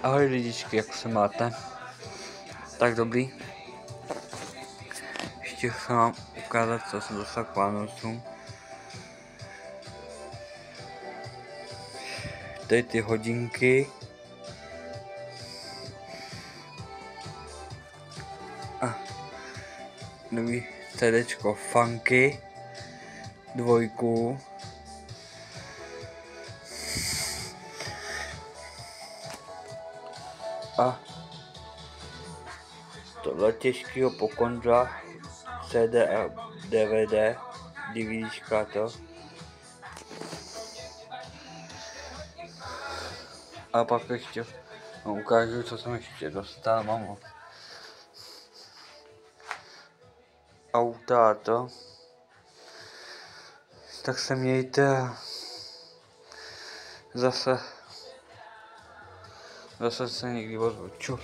Ahoj lidičky, jak se máte? Tak dobrý. Ještě chci vám ukázat, co jsem dostal k Vánocům. Tady ty hodinky. A nový CDčko Funky 2. A tohle těžkého pokondra CD a DVD, DVDčka to. A pak ještě ukážu, co jsem ještě dostal, mám auta a to. Tak se mějte. Zase se někdy ozvu. Čus.